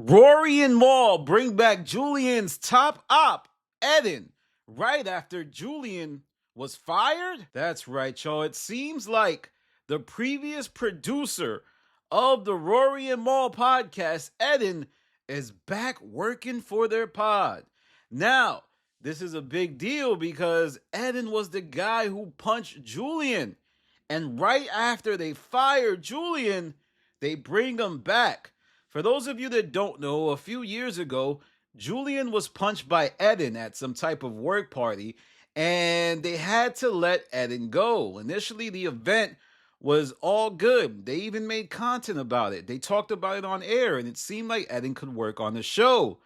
Rory and Maul bring back Julian's top op, Eddin, right after Julian was fired? That's right, y'all. It seems like the previous producer of the Rory and Maul podcast, Edin, is back working for their pod. Now, this is a big deal because Edin was the guy who punched Julian. And right after they fired Julian, they bring him back. For those of you that don't know, a few years ago, Julian was punched by Edin at some type of work party, and they had to let Edin go. Initially, the event was all good. They even made content about it. They talked about it on air, and it seemed like Edin could work on the show.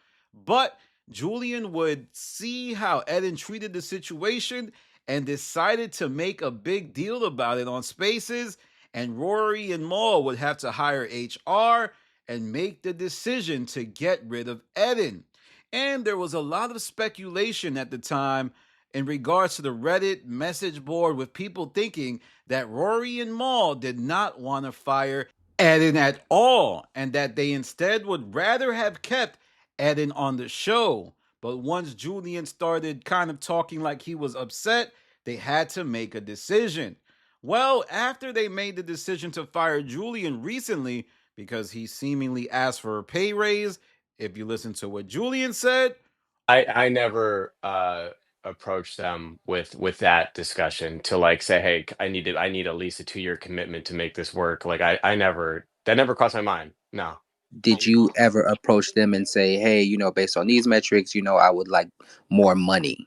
But Julian would see how Edin treated the situation and decided to make a big deal about it on Spaces, and Rory and Maul would have to hire HR and make the decision to get rid of Edin. And there was a lot of speculation at the time in regards to the Reddit message board with people thinking that Rory and Maul did not want to fire Edin at all and that they instead would rather have kept Edin on the show. But once Julian started kind of talking like he was upset, they had to make a decision. Well, after they made the decision to fire Julian recently, because he seemingly asked for a pay raise. If you listen to what Julian said, I never approached them with that discussion to like say, hey, I need at least a 2-year commitment to make this work. Like I never that never crossed my mind. No. Did you ever approach them and say, hey, based on these metrics, I would like more money?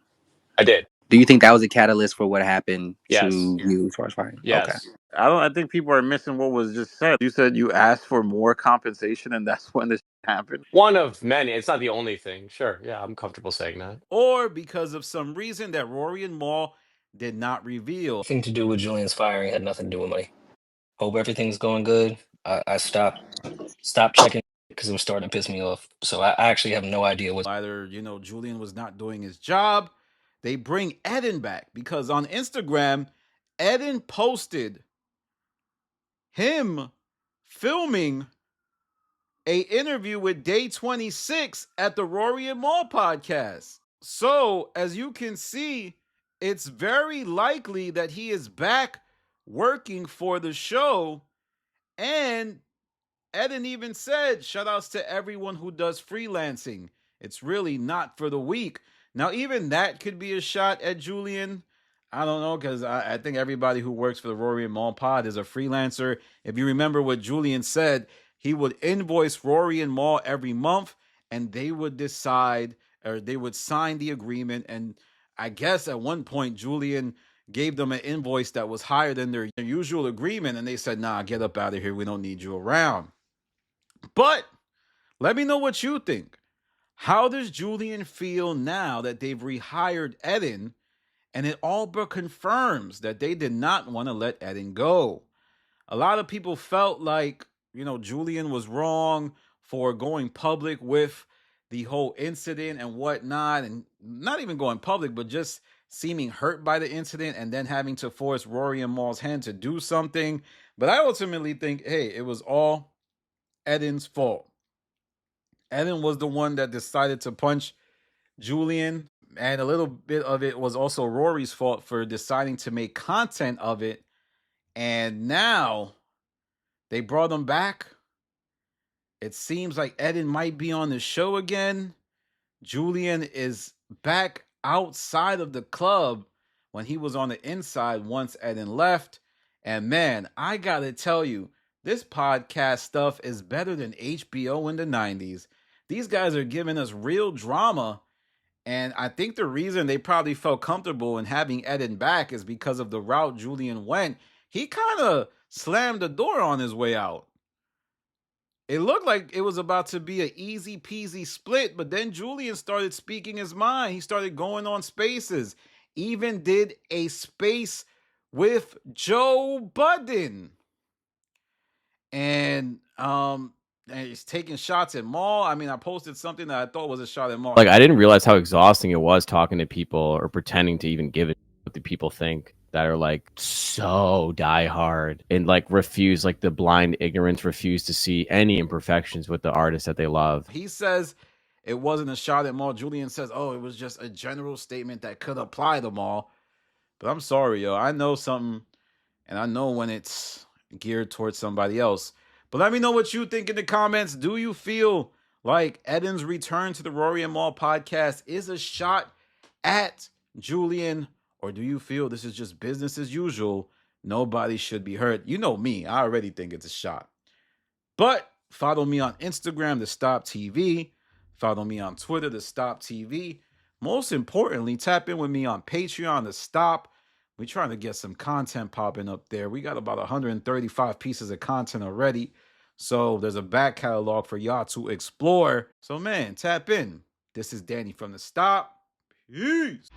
I did. Do you think that was a catalyst for what happened Yes. to you as far as firing? Yes. Okay. I think people are missing what was just said. You said you asked for more compensation, and that's when this happened. One of many. It's not the only thing. Sure. Yeah, I'm comfortable saying that. or because of some reason that Rory and Maul did not reveal. Nothing to do with Julian's firing, had nothing to do with money. Hope everything's going good. I stopped checking because it was starting to piss me off. So I actually have no idea what. Either, Julian was not doing his job. They bring Edin back because on Instagram, Edin posted him filming a interview with Day 26 at the Rory and Maul podcast. So, as you can see, it's very likely that he is back working for the show. And Edin even said, shoutouts to everyone who does freelancing. It's really not for the weak. Now, even that could be a shot at Julian. I don't know, because I think everybody who works for the Rory and Maul pod is a freelancer. If you remember what Julian said, he would invoice Rory and Maul every month, and they would decide, or they would sign the agreement. And I guess at one point, Julian gave them an invoice that was higher than their usual agreement, and they said, nah, get up out of here. We don't need you around. But let me know what you think. How does Julian feel now that they've rehired Edin, and it all but confirms that they did not want to let Edin go? A lot of people felt like, Julian was wrong for going public with the whole incident and whatnot, and not even going public, but just seeming hurt by the incident and then having to force Rory and Maul's hand to do something. But I ultimately think, hey, it was all Edin's fault. Edin was the one that decided to punch Julian, and a little bit of it was also Rory's fault for deciding to make content of it. And now they brought him back. It seems like Edin might be on the show again. Julian is back outside of the club when he was on the inside once Edin left. And man, I gotta tell you, this podcast stuff is better than HBO in the 90s. These guys are giving us real drama. And I think the reason they probably felt comfortable in having Edin back is because of the route Julian went. He kind of slammed the door on his way out. It looked like it was about to be an easy peasy split, but then Julian started speaking his mind. He started going on spaces. Even did a space with Joe Budden. And he's taking shots at Maul. I mean, I posted something that I thought was a shot at Maul. Like, I didn't realize how exhausting it was talking to people or pretending to even give it what the people think. that are like so diehard and like refuse, like the blind ignorance, refuse to see any imperfections with the artist that they love. He says it wasn't a shot at Maul. Julian says, oh, it was just a general statement that could apply to Maul. But I'm sorry, yo. I know something, and I know when it's geared towards somebody else. But let me know what you think in the comments. Do you feel like Edin's return to the Rory and Maul podcast is a shot at Julian? Or do you feel this is just business as usual? Nobody should be hurt. You know me. I already think it's a shot. But follow me on Instagram, The Stop TV. Follow me on Twitter, The Stop TV. Most importantly, tap in with me on Patreon, The Stop. We're trying to get some content popping up there. We got about 135 pieces of content already. So there's a back catalog for y'all to explore. So man, tap in. This is Danny from The Stop. Peace.